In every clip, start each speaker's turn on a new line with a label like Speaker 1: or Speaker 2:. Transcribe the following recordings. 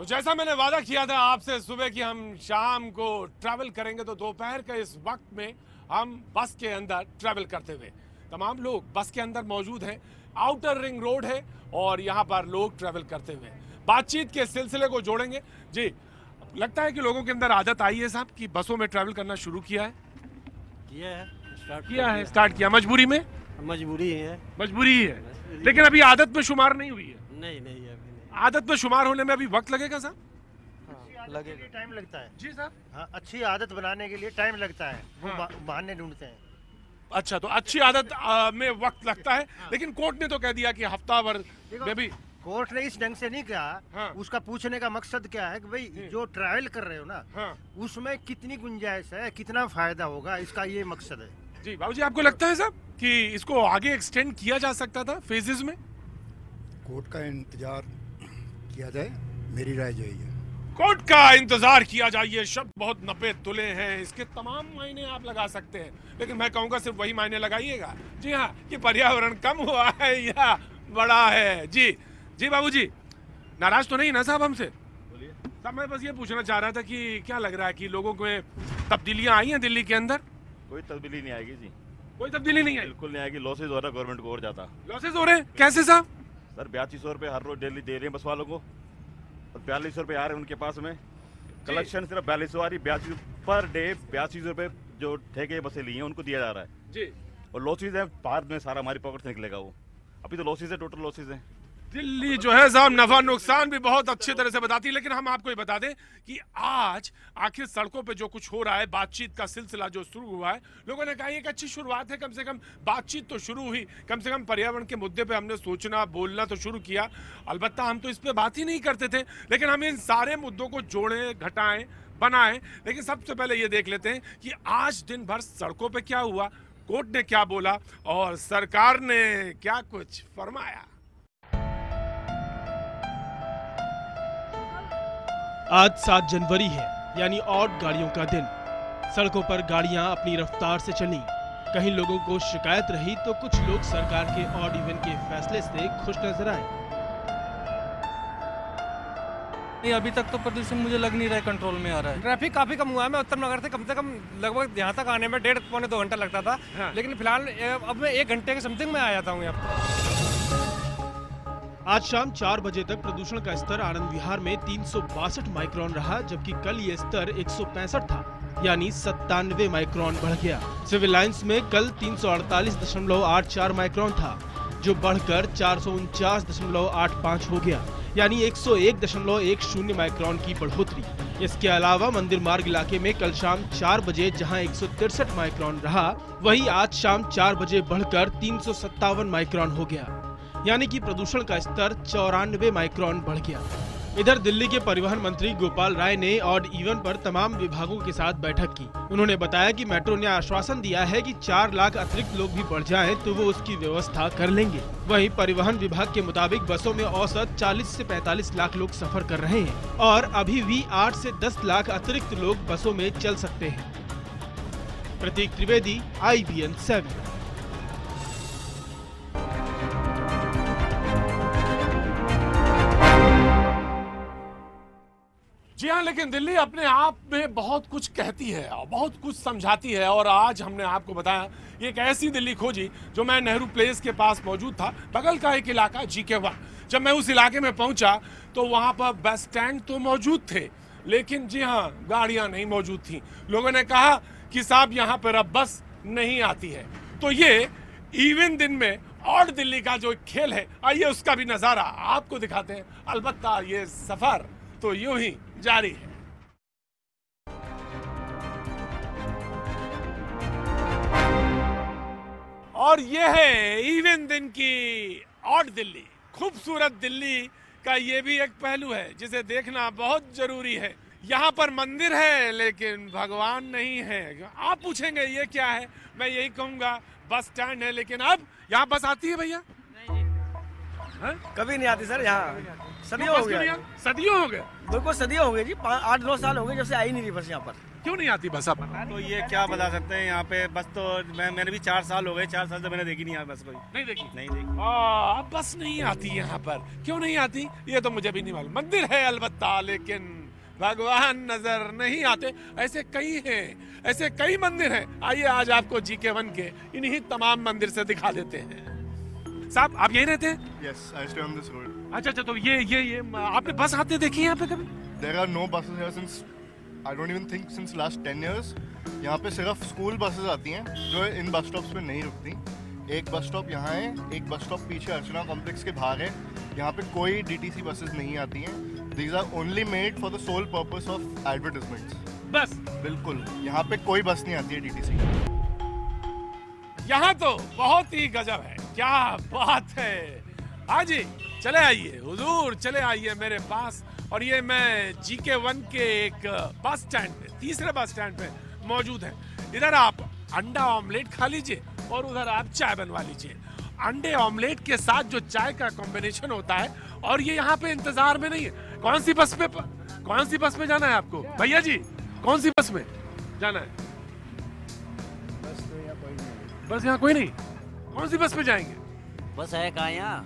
Speaker 1: जैसा मैंने वादा किया था आपसे सुबह कि हम शाम को ट्रैवल करेंगे, तो दोपहर के इस वक्त में हम बस के अंदर ट्रैवल करते हुए तमाम लोग बस के अंदर मौजूद हैं। आउटर रिंग रोड है और यहाँ पर लोग ट्रैवल करते हुए बातचीत के सिलसिले को जोड़ेंगे। जी, लगता है कि लोगों के अंदर आदत आई है साहब कि बसों में ट्रैवल करना शुरू किया है। स्टार्ट किया मजबूरी में।
Speaker 2: मजबूरी है।
Speaker 1: मजबूरी ही है, लेकिन अभी आदत में शुमार नहीं हुई है।
Speaker 2: नहीं नहीं अभी नहीं।
Speaker 1: आदत में शुमार होने में अभी वक्त लगेगा साहब।
Speaker 2: हाँ, लगेगा।
Speaker 3: टाइम लगता है
Speaker 1: जी साहब।
Speaker 3: हाँ, अच्छी आदत बनाने के लिए टाइम लगता है। वो बहाने ढूंढते हैं।
Speaker 1: अच्छा, तो अच्छी आदत में वक्त लगता है। लेकिन कोर्ट ने तो कह दिया कि हफ्ता भर में भी।
Speaker 3: कोर्ट ने इस ढंग से नहीं कहा।
Speaker 1: हाँ।
Speaker 3: उसका पूछने का मकसद क्या है कि भाई जो ट्रैवल कर रहे हो ना,
Speaker 1: हाँ।
Speaker 3: उसमें कितनी गुंजाइश है, कितना फायदा होगा, इसका ये मकसद है।
Speaker 1: जी बाबूजी, आपको लगता है साहब कि इसको आगे एक्सटेंड किया जा सकता था फेजेस में?
Speaker 4: कोर्ट का इंतजार किया जाए, मेरी राय यही है।
Speaker 1: कोर्ट का इंतजार किया जाए, ये शब्द बहुत नपे तुले हैं, इसके तमाम मायने आप लगा सकते हैं, लेकिन मैं कहूंगा सिर्फ वही मायने लगाइएगा। जी हाँ, कि पर्यावरण कम हुआ है या बड़ा है। जी जी बाबूजी, नाराज तो नहीं ना साहब हमसे? साहब मैं बस ये पूछना चाह रहा था कि क्या लग रहा है कि लोगों को तब्दीलियां आई हैं दिल्ली के अंदर?
Speaker 5: कोई तब्दीली नहीं आएगी जी।
Speaker 1: कोई तब्दीली नहीं आई?
Speaker 5: बिल्कुल नहीं आएगी। लॉसेज हो रहा है गवर्नमेंट को और ज्यादा।
Speaker 1: लॉसेज हो रहे हैं? कैसे साहब?
Speaker 5: सर 8200 रुपये हर रोज डेली दे रहे हैं बस वालों को, और 4200 रुपये आ रहे हैं उनके पास में। कलेक्शन सिर्फ 4200 आ रही, 82 पर डे 8200 रुपये जो ठेके बसें ली हैं उनको दिया जा रहा है
Speaker 1: जी।
Speaker 5: और लॉसेज है, बाद में सारा हमारी पॉकेट से निकलेगा वो। अभी तो लॉसेज है, टोटल लॉसेज है।
Speaker 1: दिल्ली जो है साहब नफा नुकसान भी बहुत अच्छी तरह से बताती है, लेकिन हम आपको ये बता दें कि आज आखिर सड़कों पे जो कुछ हो रहा है, बातचीत का सिलसिला जो शुरू हुआ है, लोगों ने कहा एक अच्छी शुरुआत है, कम से कम बातचीत तो शुरू हुई, कम से कम पर्यावरण के मुद्दे पे हमने सोचना बोलना तो शुरू किया। अलबत्ता हम तो इस पे बात ही नहीं करते थे, लेकिन हम इन सारे मुद्दों को जोड़ें, घटाएं, बनाएं। लेकिन सबसे पहले ये देख लेते हैं कि आज दिन भर सड़कों पे क्या हुआ, कोर्ट ने क्या बोला और सरकार ने क्या कुछ फरमाया।
Speaker 6: आज 7 जनवरी है, यानी ऑड गाड़ियों का दिन। सड़कों पर गाड़ियां अपनी रफ्तार से चली। कहीं लोगों को शिकायत रही तो कुछ लोग सरकार के ऑड इवन के फैसले से खुश नजर आए।
Speaker 7: नहीं, अभी तक तो प्रदूषण मुझे लग नहीं रहा है कंट्रोल में आ रहा है।
Speaker 8: ट्रैफिक काफी कम हुआ है। मैं उत्तम नगर से कम लगभग यहाँ तक आने में 1.5 पौने 2 घंटा लगता था। हाँ। लेकिन फिलहाल अब मैं 1 घंटे के समथिंग में आ जाता हूँ यहाँ।
Speaker 6: आज शाम 4 बजे तक प्रदूषण का स्तर आनंद विहार में 362 माइक्रोन रहा, जबकि कल ये स्तर 165 था, यानी 97 माइक्रोन बढ़ गया। सिविल लाइंस में कल 348.84 माइक्रोन था, जो बढ़कर 449.85 हो गया, यानी 101.10 माइक्रोन की बढ़ोतरी। इसके अलावा मंदिर मार्ग इलाके में कल शाम 4 बजे जहां 163 माइक्रोन रहा, वहीं आज शाम 4 बजे बढ़कर 357 माइक्रोन हो गया, यानी कि प्रदूषण का स्तर 94 माइक्रोन बढ़ गया। इधर दिल्ली के परिवहन मंत्री गोपाल राय ने ऑड इवन पर तमाम विभागों के साथ बैठक की। उन्होंने बताया कि मेट्रो ने आश्वासन दिया है कि 4 लाख अतिरिक्त लोग भी बढ़ जाएं तो वो उसकी व्यवस्था कर लेंगे। वहीं परिवहन विभाग के मुताबिक बसों में औसत 40 से 45 लाख लोग सफर कर रहे हैं और अभी भी 8 से 10 लाख अतिरिक्त लोग बसों में चल सकते हैं। प्रतीक त्रिवेदी, IBN 7।
Speaker 1: जी हाँ, लेकिन दिल्ली अपने आप में बहुत कुछ कहती है और बहुत कुछ समझाती है, और आज हमने आपको बताया ये एक ऐसी दिल्ली खोजी जो मैं नेहरू प्लेस के पास मौजूद था, बगल का एक इलाका GK1। जब मैं उस इलाके में पहुंचा तो वहां पर बस स्टैंड तो मौजूद थे, लेकिन जी हाँ, गाड़ियां नहीं मौजूद थी। लोगों ने कहा कि साहब यहाँ पर अब बस नहीं आती है। तो ये इवन दिन में ऑड दिल्ली का जो खेल है, आइए उसका भी नजारा आपको दिखाते हैं। अलबत्ता ये सफर तो यूं ही जारी है। और ये है इवन दिन की ऑड दिल्ली। खूबसूरत दिल्ली का ये भी एक पहलू है जिसे देखना बहुत जरूरी है। यहाँ पर मंदिर है लेकिन भगवान नहीं है। आप पूछेंगे ये क्या है, मैं यही कहूंगा बस स्टैंड है, लेकिन अब यहाँ बस आती है भैया? हाँ?
Speaker 9: कभी नहीं आती सर यहाँ, सदियों हो गया।
Speaker 1: सदियों हो गए?
Speaker 9: बिल्कुल सदियों हो गई जी, 8-9 साल हो गए जब से आई नहीं रही बस यहाँ पर।
Speaker 1: क्यों नहीं आती बस अब?
Speaker 2: तो ये क्या बता सकते हैं यहाँ पे बस, तो मैंने भी 4 साल हो गए, 4 साल से मैंने देखी नहीं यहाँ बस कोई।
Speaker 1: नहीं देखी?
Speaker 2: नहीं देखी।
Speaker 1: अब बस नहीं आती यहाँ पर, क्यों नहीं आती ये तो मुझे भी नहीं मालूम। मंदिर है अलबत्ता, लेकिन भगवान नजर नहीं आते। ऐसे कई हैं, ऐसे कई मंदिर हैं। आइए आज आपको GK1 के इन्हीं तमाम मंदिर से दिखा देते हैं। साहब आप यहीं रहते हैं?
Speaker 10: Yes, I stay on this road.
Speaker 1: अच्छा, तो ये आपने बस आते देखी यहाँ पे कभी?
Speaker 10: There are no buses here since I don't even think since last 10 years. यहाँ पे सिर्फ स्कूल बसेस आती हैं जो इन बस स्टॉप्स पे नहीं रुकती। एक बस स्टॉप यहाँ है, एक बस स्टॉप पीछे अर्चना कॉम्प्लेक्स के बाहर है। यहाँ पे कोई DTC बसेस नहीं आती हैं। These are only made for the sole purpose of advertisements.
Speaker 1: बस
Speaker 10: बिल्कुल, यहाँ पे कोई बस नहीं आती है DTC की।
Speaker 1: यहाँ तो बहुत ही गजब है, क्या बात है। हाँ जी, चले आइए हुजूर, चले आइए मेरे पास। और ये मैं GK1 के एक बस स्टैंड पे, तीसरे बस स्टैंड पे मौजूद है। इधर आप अंडा ऑमलेट खा लीजिए और उधर आप चाय बनवा लीजिए। अंडे ऑमलेट के साथ जो चाय का कॉम्बिनेशन होता है, और ये यहाँ पे इंतजार में नहीं है। कौन सी बस में जाना है आपको भैया जी? कौन सी बस में जाना है? बस यहाँ कोई नहीं। कौन सी बस में जाएंगे?
Speaker 11: बस है कहाँ यहाँ?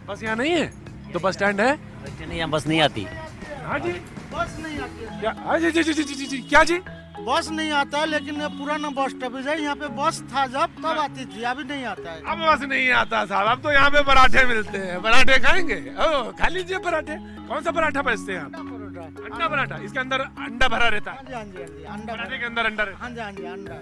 Speaker 1: बस यहाँ नहीं है तो बस स्टैंड है?
Speaker 11: नहीं, यहाँ बस नहीं आती।
Speaker 1: हाँ जी,
Speaker 2: बस नहीं आती है।
Speaker 1: क्या? हाँ जी, क्या जी?
Speaker 2: बस नहीं आता है, लेकिन पुराना बस स्टॉप है, यहाँ पे बस था जब तब आती थी, अभी नहीं आता है।
Speaker 1: अब बस नहीं आता साहब, अब तो यहाँ पे पराठे मिलते हैं। पराठे खाएंगे? ओ, खा लीजिए पराठे। कौन सा पराठा बेचते हैं आप? अंडा पराठा। इसके अंदर अंडा भरा रहता है?
Speaker 2: हाँ जी, अंडा।
Speaker 1: पराठे के अंदर अंडा रहता
Speaker 2: हाँ जी, अंडा।
Speaker 1: है?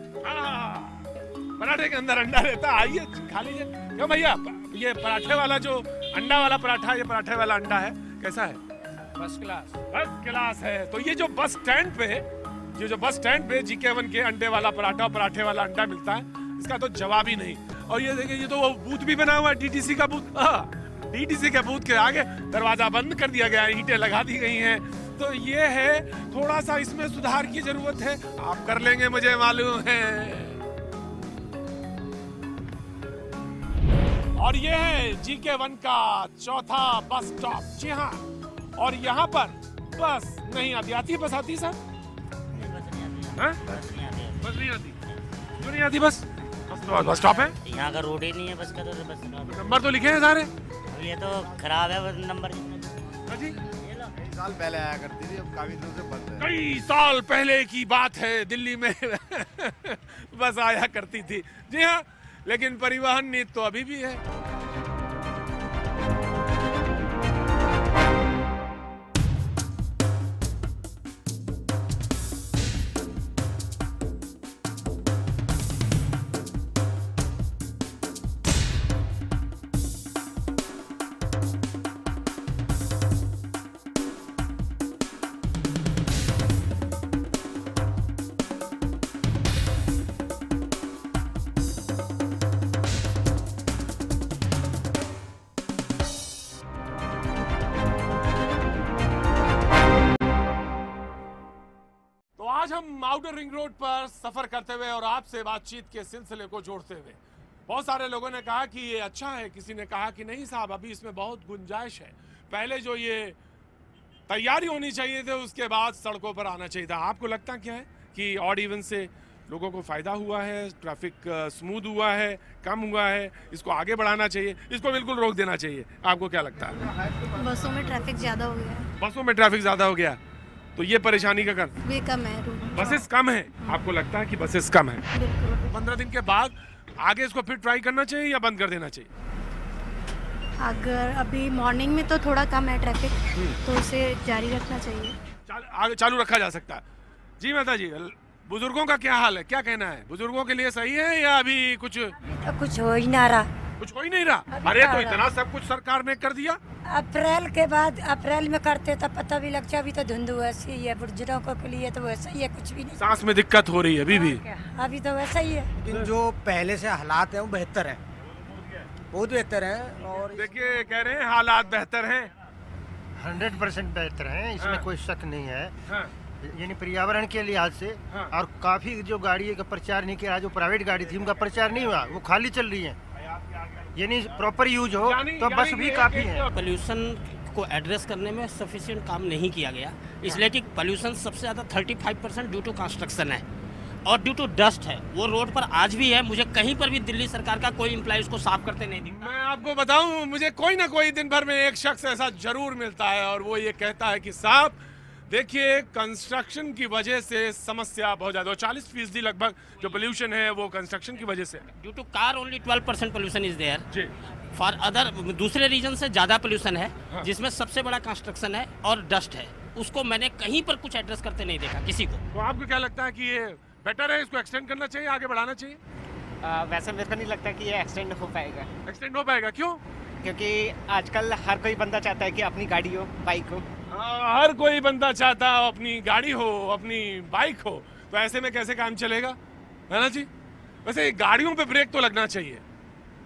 Speaker 1: पराठे के अंदर अंडा रहता है। आइए खा लीजिए। क्यों भैया, ये पराठे वाला जो अंडा वाला पराठा, ये पराठे वाला अंडा है, कैसा है?
Speaker 8: First class.
Speaker 1: फर्स्ट क्लास है। तो ये जो बस स्टैंड पे GK1 के अंडे वाला पराठा और पराठे वाला अंडा मिलता है, इसका तो जवाब ही नहीं। और ये देखिए, ये तो वो बूथ भी बना हुआ है, DTC का बूथ। DTC के बूथ के आगे दरवाजा बंद कर दिया गया है, ईंटें लगा दी गई हैं। तो ये है, थोड़ा सा इसमें सुधार की जरूरत है। आप कर लेंगे मुझे मालूम है। और ये है GK1 का चौथा बस स्टॉप। जी हाँ, और यहाँ पर बस नहीं आती। आती है बस? आती सर? बस नहीं आती। क्यों नहीं आती बस? बस स्टॉप है
Speaker 11: यहाँ का, रोड ही नहीं है बस का। तो बस
Speaker 1: नंबर तो लिखे हैं सारे।
Speaker 11: ये तो खराब है बस नंबर।
Speaker 1: जी,
Speaker 10: कई साल पहले आया करती थी, अब काफी दिनों से बंद है।
Speaker 1: कई साल पहले की बात है, दिल्ली में बस आया करती थी। जी हाँ, लेकिन परिवहन नीति तो अभी भी है। आज हम आउटर रिंग रोड पर सफर करते हुए और आपसे बातचीत के सिलसिले को जोड़ते हुए, बहुत सारे लोगों ने कहा कि ये अच्छा है, किसी ने कहा कि नहीं साहब अभी इसमें बहुत गुंजाइश है, पहले जो ये तैयारी होनी चाहिए थी उसके बाद सड़कों पर आना चाहिए था। आपको लगता क्या है कि ऑड इवन से लोगों को फायदा हुआ है, ट्रैफिक स्मूथ हुआ है, कम हुआ है, इसको आगे बढ़ाना चाहिए, इसको बिल्कुल रोक देना चाहिए? आपको क्या लगता है?
Speaker 12: बसों में ट्रैफिक ज्यादा हो गया।
Speaker 1: बसों में ट्रैफिक ज्यादा हो गया तो ये परेशानी का कारण?
Speaker 12: वे कम है,
Speaker 1: बसेस कम है। आपको लगता है कि बसेस कम है? 15 दिन के बाद आगे इसको फिर ट्राई करना चाहिए या बंद कर देना चाहिए?
Speaker 12: अगर अभी मॉर्निंग में तो थोड़ा कम है ट्रैफिक, तो उसे जारी रखना चाहिए।
Speaker 1: आगे चालू रखा जा सकता है। जी माता जी, बुजुर्गों का क्या हाल है, क्या कहना है? बुजुर्गों के लिए सही है या अभी कुछ
Speaker 13: हो ही ना रहा?
Speaker 1: कुछ हो ही नहीं रहा। अरे तो इतना सब कुछ सरकार ने कर दिया।
Speaker 13: अप्रैल के बाद, अप्रैल में करते तब पता भी लगता। अभी तो धुंध वैसी ही है, बुजुर्गों के लिए तो वैसा ही है, कुछ भी नहीं।
Speaker 1: सांस में दिक्कत हो रही है अभी भी?
Speaker 13: अभी तो वैसा ही है,
Speaker 9: लेकिन जो पहले से हालात है वो बेहतर है, बहुत बेहतर है। और
Speaker 1: देखिए कह रहे हैं हालात बेहतर हैं,
Speaker 3: 100% बेहतर हैं, इसमें कोई शक नहीं है। यानी पर्यावरण के लिहाज से। और काफी जो गाड़ी का प्रचार नहीं किया, जो प्राइवेट गाड़ी थी उनका प्रचार नहीं हुआ, वो खाली चल रही है। यानी प्रॉपर यूज हो तो बस भी काफी है।
Speaker 14: पोल्यूशन को एड्रेस करने में सफिशिएंट काम नहीं किया गया, इसलिए कि पोल्यूशन सबसे ज़्यादा 35% ड्यू टू कंस्ट्रक्शन है और ड्यू टू डस्ट है। वो रोड पर आज भी है, मुझे कहीं पर भी दिल्ली सरकार का कोई एम्प्लॉय उसको साफ करते नहीं दिखता।
Speaker 1: मैं आपको बताऊं, मुझे कोई ना कोई दिन भर में एक शख्स ऐसा जरूर मिलता है और वो ये कहता है कि साहब देखिए कंस्ट्रक्शन की वजह से समस्या बहुत ज्यादा, 40% लगभग जो पोल्यूशन है वो कंस्ट्रक्शन की वजह से है।
Speaker 14: Due to car only 12% pollution is there जी। फॉर अदर दूसरे रीजन से ज्यादा पोल्यूशन है, हाँ। जिसमें सबसे बड़ा कंस्ट्रक्शन है और डस्ट है, उसको मैंने कहीं पर कुछ एड्रेस करते नहीं देखा किसी को।
Speaker 1: तो आपको क्या लगता है कि ये बेटर है, इसको एक्सटेंड करना चाहिए, आगे बढ़ाना चाहिए?
Speaker 15: वैसे मेरे को नहीं लगता कि ये एक्सटेंड हो पाएगा।
Speaker 1: एक्सटेंड हो पाएगा क्यों?
Speaker 15: क्योंकि आजकल हर कोई बंदा चाहता है कि अपनी गाड़ी हो, बाइक हो।
Speaker 1: हर कोई बंदा चाहता है अपनी गाड़ी हो, अपनी बाइक हो, तो ऐसे में कैसे काम चलेगा, है ना जी? वैसे गाड़ियों पे ब्रेक तो लगना चाहिए,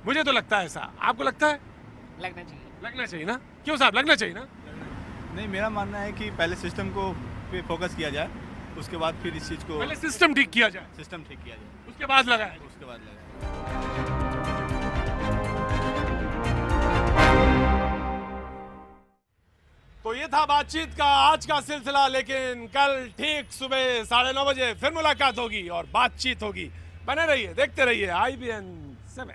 Speaker 1: मुझे तो लगता है ऐसा। आपको लगता है?
Speaker 15: लगना चाहिए।
Speaker 1: लगना चाहिए ना? क्यों साहब, लगना चाहिए ना?
Speaker 16: नहीं, मेरा मानना है कि पहले सिस्टम को पे फोकस किया जाए, उसके बाद फिर इस चीज को,
Speaker 1: पहले सिस्टम ठीक किया जाए,
Speaker 16: सिस्टम ठीक किया जाए,
Speaker 1: उसके बाद लगाया,
Speaker 16: उसके बाद लगाया।
Speaker 1: तो ये था बातचीत का आज का सिलसिला, लेकिन कल ठीक सुबह 9:30 बजे फिर मुलाकात होगी और बातचीत होगी। बने रहिए, देखते रहिए IBN 7।